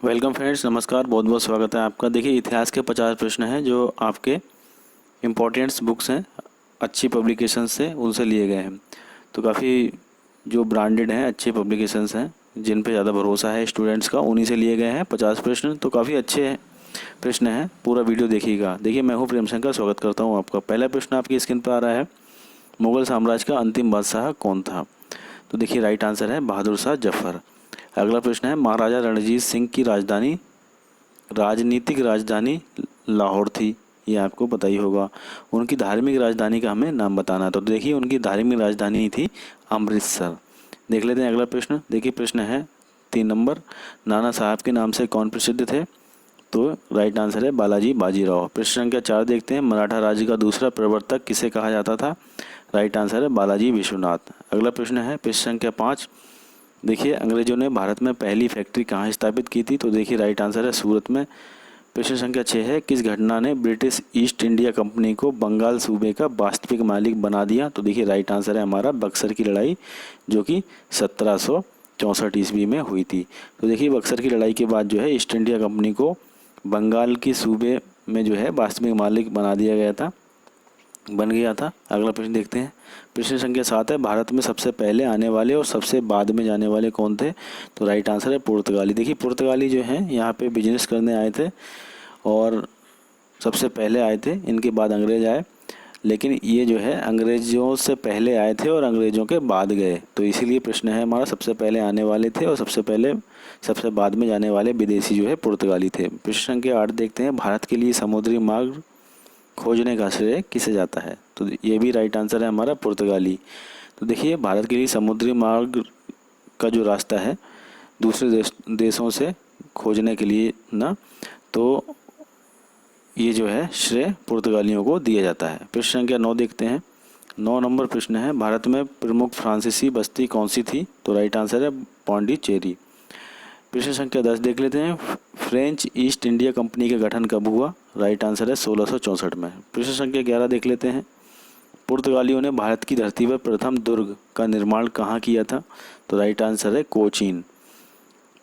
Welcome friends, नमस्कार, बहुत बहुत स्वागत है आपका। देखिए, इतिहास के 50 प्रश्न हैं जो आपके इम्पोर्टेंट्स बुक्स हैं, अच्छी पब्लिकेशन से उनसे लिए गए हैं। तो काफ़ी जो ब्रांडेड हैं, अच्छे पब्लिकेशंस हैं, जिन पे ज़्यादा भरोसा है स्टूडेंट्स का, उन्हीं से लिए गए हैं 50 प्रश्न। तो काफ़ी अच्छे हैं प्रश्न हैं, पूरा वीडियो देखिएगा। देखिए, मैं हूँ प्रेम शंकर, स्वागत करता हूँ आपका। पहला प्रश्न आपकी स्क्रीन पर आ रहा है, मुगल साम्राज्य का अंतिम बादशाह कौन था? तो देखिए, राइट आंसर है बहादुर शाह जफर। अगला प्रश्न है, महाराजा रणजीत सिंह की राजनीतिक राजधानी लाहौर थी, ये आपको पता ही होगा। उनकी धार्मिक राजधानी का हमें नाम बताना है। तो देखिए, उनकी धार्मिक राजधानी थी अमृतसर। देख लेते हैं अगला प्रश्न। देखिए, प्रश्न है 3 नंबर, नाना साहब के नाम से कौन प्रसिद्ध थे? तो राइट आंसर है बालाजी बाजीराव। प्रश्न संख्या 4 देखते हैं, मराठा राज्य का दूसरा प्रवर्तक किसे कहा जाता था? राइट आंसर है बालाजी विश्वनाथ। अगला प्रश्न है प्रश्न संख्या 5, देखिए, अंग्रेजों ने भारत में पहली फैक्ट्री कहाँ स्थापित की थी? तो देखिए, राइट आंसर है सूरत में। प्रश्न संख्या 6 है, किस घटना ने ब्रिटिश ईस्ट इंडिया कंपनी को बंगाल सूबे का वास्तविक मालिक बना दिया? तो देखिए, राइट आंसर है हमारा बक्सर की लड़ाई, जो कि 1764 ईस्वी में हुई थी। तो देखिए, बक्सर की लड़ाई के बाद जो है ईस्ट इंडिया कंपनी को बंगाल की सूबे में जो है वास्तविक मालिक बन गया था। अगला प्रश्न देखते हैं। प्रश्न संख्या 7 है, भारत में सबसे पहले आने वाले और सबसे बाद में जाने वाले कौन थे? तो राइट आंसर है पुर्तगाली। देखिए, पुर्तगाली जो हैं यहाँ पे बिजनेस करने आए थे और सबसे पहले आए थे, इनके बाद अंग्रेज आए। लेकिन ये जो है अंग्रेजों से पहले आए थे और अंग्रेजों के बाद गए, तो इसीलिए प्रश्न है हमारा सबसे पहले आने वाले थे और सबसे बाद में जाने वाले विदेशी जो है पुर्तगाली थे। प्रश्न संख्या 8 देखते हैं, भारत के लिए समुद्री मार्ग खोजने का श्रेय किसे जाता है? तो ये भी राइट आंसर है हमारा पुर्तगाली। तो देखिए, भारत के लिए समुद्री मार्ग का जो रास्ता है दूसरे देशों से खोजने के लिए ना, तो ये जो है श्रेय पुर्तगालियों को दिया जाता है। प्रश्न संख्या 9 देखते हैं। 9 नंबर प्रश्न है, भारत में प्रमुख फ्रांसीसी बस्ती कौन सी थी? तो राइट आंसर है पौंडीचेरी। प्रश्न संख्या 10 देख लेते हैं, फ्रेंच ईस्ट इंडिया कंपनी का गठन कब हुआ? राइट आंसर है 1664 में। प्रश्न संख्या 11 देख लेते हैं, पुर्तगालियों ने भारत की धरती पर प्रथम दुर्ग का निर्माण कहाँ किया था? तो राइट आंसर है कोचीन।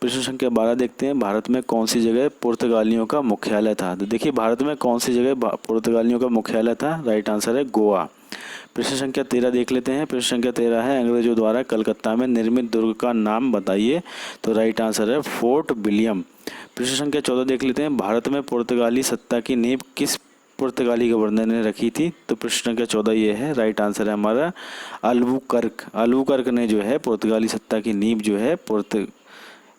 प्रश्न संख्या 12 देखते हैं, भारत में कौन सी जगह पुर्तगालियों का मुख्यालय था? तो देखिए, भारत में कौन सी जगह पुर्तगालियों का मुख्यालय था? राइट आंसर है गोवा। प्रश्न संख्या 13 देख लेते हैं। प्रश्न संख्या 13 है, अंग्रेजों द्वारा कलकत्ता में निर्मित दुर्ग का नाम बताइए। तो राइट आंसर है फोर्ट विलियम। प्रश्न संख्या 14 देख लेते हैं, भारत में पुर्तगाली सत्ता की नींव किस पुर्तगाली गवर्नर ने रखी थी? तो प्रश्न संख्या 14 ये है, राइट आंसर है हमारा अल्बुकर्क ने जो है पुर्तगाली सत्ता की नींव जो है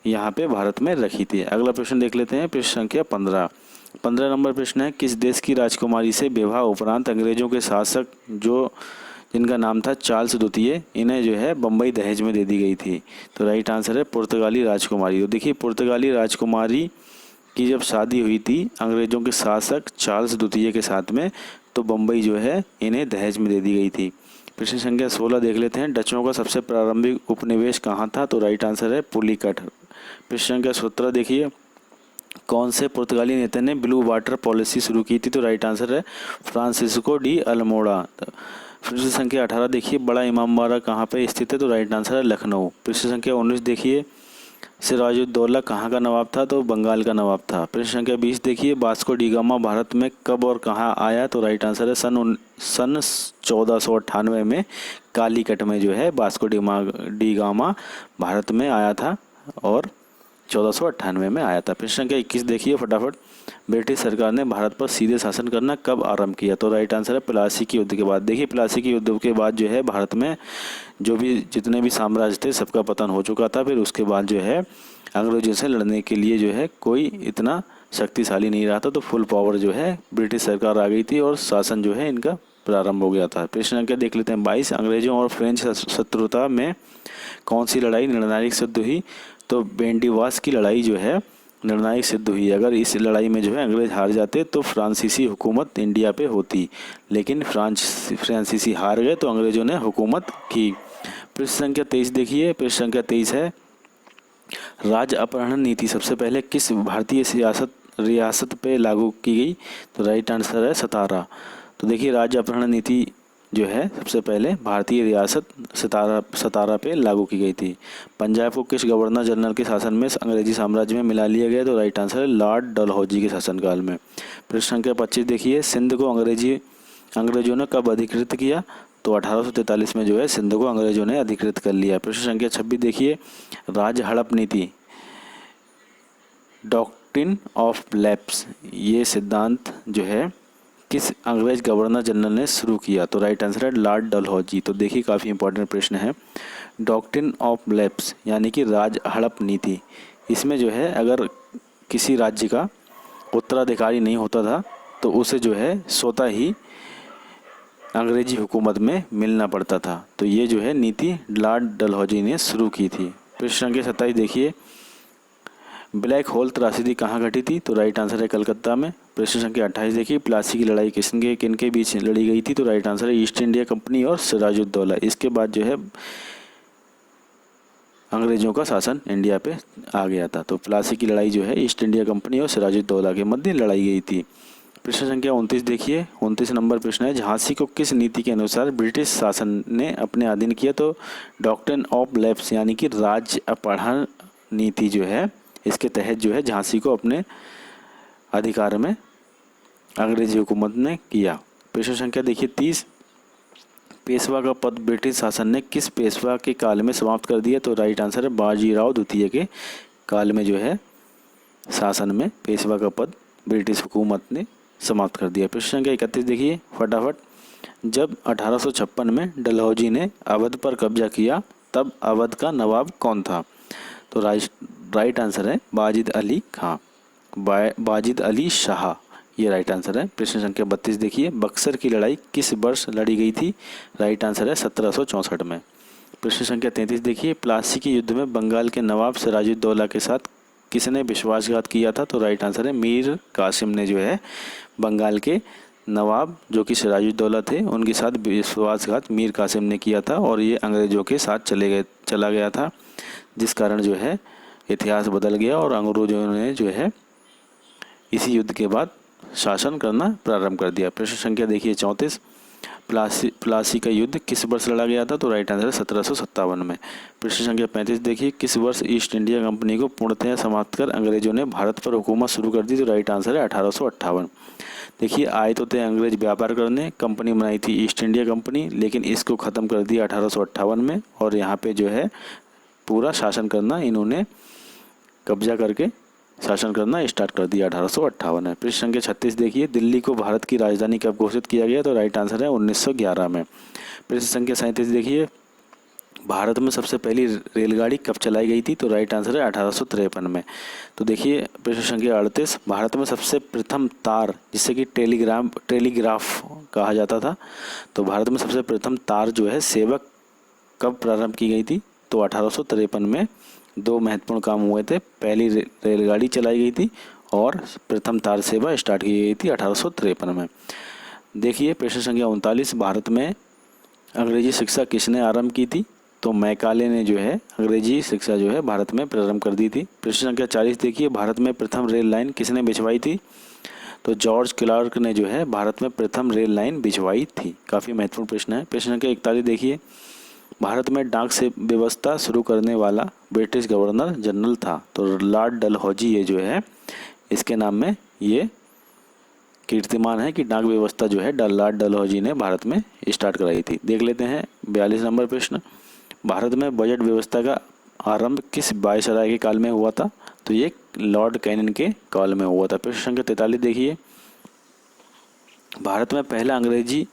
यहाँ पे भारत में रखी थी। अगला प्रश्न देख लेते हैं, प्रश्न संख्या 15 नंबर प्रश्न है, किस देश की राजकुमारी से विवाह उपरांत अंग्रेजों के शासक जिनका नाम था चार्ल्स द्वितीय, इन्हें जो है बम्बई दहेज में दे दी गई थी? तो राइट आंसर है पुर्तगाली राजकुमारी। तो देखिए, पुर्तगाली राजकुमारी की जब शादी हुई थी अंग्रेजों के शासक चार्ल्स द्वितीय के साथ में, तो बम्बई जो है इन्हें दहेज में दे दी गई थी। प्रश्न संख्या 16 देख लेते हैं, डचों का सबसे प्रारंभिक उपनिवेश कहाँ था? तो राइट आंसर है पुलिकट। प्रश्न संख्या 17 देखिए, कौन से पुर्तगाली नेता ने ब्लू वाटर पॉलिसी शुरू की थी? तो राइट आंसर है फ्रांसिस्को डी अल्मोड़ा। प्रश्न संख्या 18 देखिए, बड़ा इमामबाड़ा कहाँ पे स्थित है? तो राइट आंसर है लखनऊ। प्रश्न संख्या 19 देखिए, सिराजुद्दौला कहाँ का नवाब था? तो बंगाल का नवाब था। प्रश्न संख्या 20 देखिए, वास्को डी गामा भारत में कब और कहाँ आया? तो राइट आंसर है सन 1498 में कालीकट में जो है वास्को डी गामा भारत में आया था और 1498 में आया था। प्रश्न संख्या 21 देखिए फटाफट, ब्रिटिश सरकार ने भारत पर सीधे शासन करना कब आरंभ किया? तो राइट आंसर है प्लासी के युद्ध के बाद। देखिए, प्लासी के युद्ध के बाद जो है भारत में जितने भी साम्राज्य थे सबका पतन हो चुका था। फिर उसके बाद जो है अंग्रेजों से लड़ने के लिए जो है कोई इतना शक्तिशाली नहीं रहा था, तो फुल पावर जो है ब्रिटिश सरकार आ गई थी और शासन जो है इनका प्रारंभ हो गया था। प्रश्न संख्या देख लेते हैं 22, अंग्रेजों और फ्रेंच शत्रुता में कौन सी लड़ाई निर्णायक सिद्ध हुई? तो बेंडीवास की लड़ाई जो है निर्णायक सिद्ध हुई। अगर इस लड़ाई में जो है अंग्रेज हार जाते तो फ्रांसीसी हुकूमत इंडिया पे होती, लेकिन फ्रांसीसी हार गए तो अंग्रेजों ने हुकूमत की। प्रश्न संख्या 23 देखिए, प्रश्न संख्या 23 है, राज्य अपहरण नीति सबसे पहले किस भारतीय रियासत पे लागू की गई? तो राइट आंसर है सतारा। तो देखिए, राज्य अपहरण नीति जो है सबसे पहले भारतीय रियासत सतारा पे लागू की गई थी। पंजाब को किस गवर्नर जनरल के शासन में अंग्रेजी साम्राज्य में मिला लिया गया? तो राइट आंसर है लॉर्ड डलहौजी के शासनकाल में। प्रश्न संख्या 25 देखिए, सिंध को अंग्रेजों ने कब अधिकृत किया? तो 1843 में जो है सिंध को अंग्रेजों ने अधिकृत कर लिया। प्रश्न संख्या 26 देखिए, राज हड़प नीति डॉक्ट्रिन ऑफ लैप्स ये सिद्धांत जो है किस अंग्रेज गवर्नर जनरल ने शुरू किया? तो राइट आंसर है लॉर्ड डलहौजी। तो देखिए काफ़ी इंपॉर्टेंट प्रश्न है। डॉक्ट्रिन ऑफ लैप्स यानी कि राज हड़प नीति, इसमें जो है अगर किसी राज्य का उत्तराधिकारी नहीं होता था तो उसे जो है स्वतः ही अंग्रेजी हुकूमत में मिलना पड़ता था। तो ये जो है नीति लॉर्ड डलहौजी ने शुरू की थी। प्रश्न संख्या 27 देखिए, ब्लैक होल त्रासदी कहाँ घटी थी? तो राइट आंसर है कलकत्ता में। प्रश्न संख्या 28 देखिए, प्लासी की लड़ाई किनके बीच लड़ी गई थी? तो राइट आंसर है ईस्ट इंडिया कंपनी और सिराजुद्दौला। इसके बाद जो है अंग्रेजों का शासन इंडिया पे आ गया था। तो प्लासी की लड़ाई जो है ईस्ट इंडिया कंपनी और सिराजुद्दौला के मध्य लड़ाई गई थी। प्रश्न संख्या 29 देखिए, 29 नंबर प्रश्न है, झांसी को किस नीति के अनुसार ब्रिटिश शासन ने अपने अधीन किया? तो डॉक्ट्रिन ऑफ लैप्स यानी कि राज्य अपहरण नीति जो है इसके तहत जो है झांसी को अपने अधिकार में अंग्रेजी हुकूमत ने किया। प्रश्न संख्या देखिए 30, पेशवा का पद ब्रिटिश शासन ने किस पेशवा के काल में समाप्त कर दिया? तो राइट आंसर है बाजीराव द्वितीय के काल में जो है शासन में पेशवा का पद ब्रिटिश हुकूमत ने समाप्त कर दिया। प्रश्न संख्या 31 देखिए फटाफट, जब 1856 में डलहौजी ने अवध पर कब्जा किया तब अवध का नवाब कौन था? तो राइट आंसर है बाजिद अली खां, बाजिद अली शाह, ये राइट आंसर है। प्रश्न संख्या 32 देखिए, बक्सर की लड़ाई किस वर्ष लड़ी गई थी? राइट आंसर है 1764 में। प्रश्न संख्या 33 देखिए, प्लासी के युद्ध में बंगाल के नवाब सिराजुद्दौला के साथ किसने विश्वासघात किया था? तो राइट आंसर है मीर कासिम ने जो है बंगाल के नवाब जो कि सिराजुद्दौला थे उनके साथ विश्वासघात मीर कासिम ने किया था और ये अंग्रेज़ों के साथ चला गया था, जिस कारण जो है इतिहास बदल गया और अंग्रेज़ों ने जो है इसी युद्ध के बाद शासन करना प्रारंभ कर दिया। प्रश्न संख्या देखिए 34, प्लासी का युद्ध किस वर्ष लड़ा गया था? तो राइट आंसर है 1757 में। प्रश्न संख्या 35 देखिए, किस वर्ष ईस्ट इंडिया कंपनी को पूर्णतः समाप्त कर अंग्रेजों ने भारत पर हुकूमत शुरू कर दी? तो राइट आंसर है 1858। देखिए आए तो थे अंग्रेज व्यापार करने, कंपनी बनाई थी ईस्ट इंडिया कंपनी, लेकिन इसको ख़त्म कर दिया 1858 में और यहाँ पे जो है पूरा शासन करना इन्होंने कब्जा करके शासन करना स्टार्ट कर दिया 1858 में। प्रश्न संख्या 36 देखिए, दिल्ली को भारत की राजधानी कब घोषित किया गया? तो राइट आंसर है 1911 में। प्रश्न संख्या 37 देखिए, भारत में सबसे पहली रेलगाड़ी कब चलाई गई थी? तो राइट आंसर है 1853 में। तो देखिए प्रश्न संख्या 38, भारत में सबसे प्रथम तार जिससे कि टेलीग्राफ कहा जाता था, तो भारत में सबसे प्रथम तार जो है सेवक कब प्रारंभ की गई थी? तो 1853 में दो महत्वपूर्ण काम हुए थे, पहली रेलगाड़ी चलाई गई थी और प्रथम तार सेवा स्टार्ट की गई थी 1853 में। देखिए प्रश्न संख्या 39, भारत में अंग्रेजी शिक्षा किसने आरंभ की थी? तो मैकाले ने जो है अंग्रेजी शिक्षा जो है भारत में प्रारंभ कर दी थी। प्रश्न संख्या 40 देखिए, भारत में प्रथम रेल लाइन किसने बिछवाई थी? तो जॉर्ज क्लार्क ने जो है भारत में प्रथम रेल लाइन बिछवाई थी। काफ़ी महत्वपूर्ण प्रश्न है। प्रश्न संख्या 41 देखिए, भारत में डाक से व्यवस्था शुरू करने वाला ब्रिटिश गवर्नर जनरल था? तो लॉर्ड डलहौजी ये जो है इसके नाम में ये कीर्तिमान है कि डाक व्यवस्था जो है लॉर्ड डलहौजी ने भारत में स्टार्ट कराई थी। देख लेते हैं 42 नंबर प्रश्न, भारत में बजट व्यवस्था का आरंभ किस वायसराय के काल में हुआ था? तो ये लॉर्ड कैनिंग के काल में हुआ था। प्रश्न संख्या 43 देखिए, भारत में पहला अंग्रेजी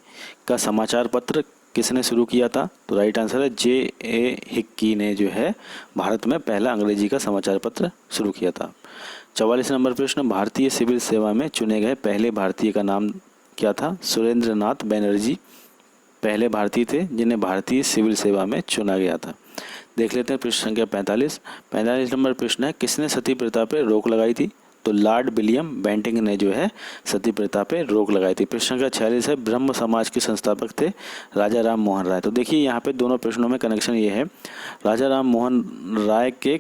का समाचार पत्र किसने शुरू किया था? तो राइट आंसर है J.A. हिक्की ने जो है भारत में पहला अंग्रेजी का समाचार पत्र शुरू किया था। 44 नंबर प्रश्न, भारतीय सिविल सेवा में चुने गए पहले भारतीय का नाम क्या था? सुरेंद्र नाथ बनर्जी पहले भारतीय थे जिन्हें भारतीय सिविल सेवा में चुना गया था। देख लेते हैं प्रश्न संख्या 45 नंबर प्रश्न है, किसने सती प्रथा पर रोक लगाई थी? तो लॉर्ड विलियम बेंटिंग ने जो है सती प्रथा पे रोक लगाई थी। प्रश्न संख्या 46 है, ब्रह्म समाज के संस्थापक थे राजा राम मोहन राय। तो देखिए यहाँ पे दोनों प्रश्नों में कनेक्शन ये है, राजा राम मोहन राय के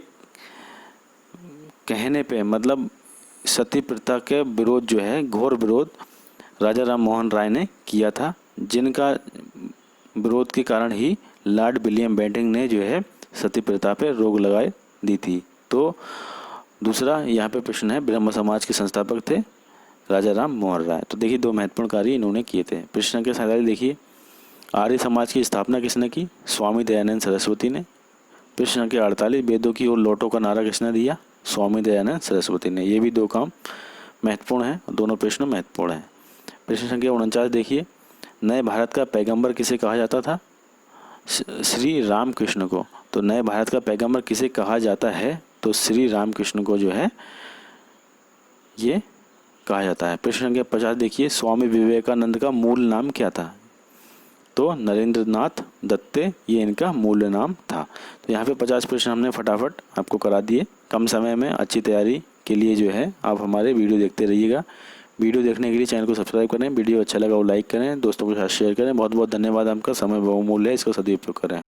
कहने पे मतलब सती प्रथा के विरोध जो है घोर विरोध राजा राम मोहन राय ने किया था जिनका विरोध के कारण ही लॉर्ड विलियम बेंटिंक ने जो है सती प्रथा पे रोक लगाई दी थी। तो दूसरा यहाँ पे प्रश्न है, ब्रह्म समाज के संस्थापक थे राजा राम मोहन राय। तो देखिए 2 महत्वपूर्ण कार्य इन्होंने किए थे। प्रश्न संख्या 47 देखिए, आर्य समाज की स्थापना किसने की? स्वामी दयानंद सरस्वती ने। प्रश्न संख्या 48, वेदों की ओर लौटो का नारा किसने दिया? स्वामी दयानंद सरस्वती ने। ये भी 2 काम महत्वपूर्ण है, दोनों प्रश्न महत्वपूर्ण है। प्रश्न संख्या 49 देखिए, नए भारत का पैगंबर किसे कहा जाता था? श्री रामकृष्ण को। तो नए भारत का पैगंबर किसे कहा जाता है? तो श्री रामकृष्ण को जो है ये कहा जाता है। प्रश्न संख्या 50 देखिए, स्वामी विवेकानंद का मूल नाम क्या था? तो नरेंद्रनाथ दत्ते ये इनका मूल नाम था। तो यहाँ पे 50 प्रश्न हमने फटाफट आपको करा दिए कम समय में। अच्छी तैयारी के लिए जो है आप हमारे वीडियो देखते रहिएगा। वीडियो देखने के लिए चैनल को सब्सक्राइब करें, वीडियो अच्छा लगा वो लाइक करें, दोस्तों के साथ शेयर करें। बहुत बहुत धन्यवाद, आपका समय बहुमूल्य है, इसका सदुपयोग करें।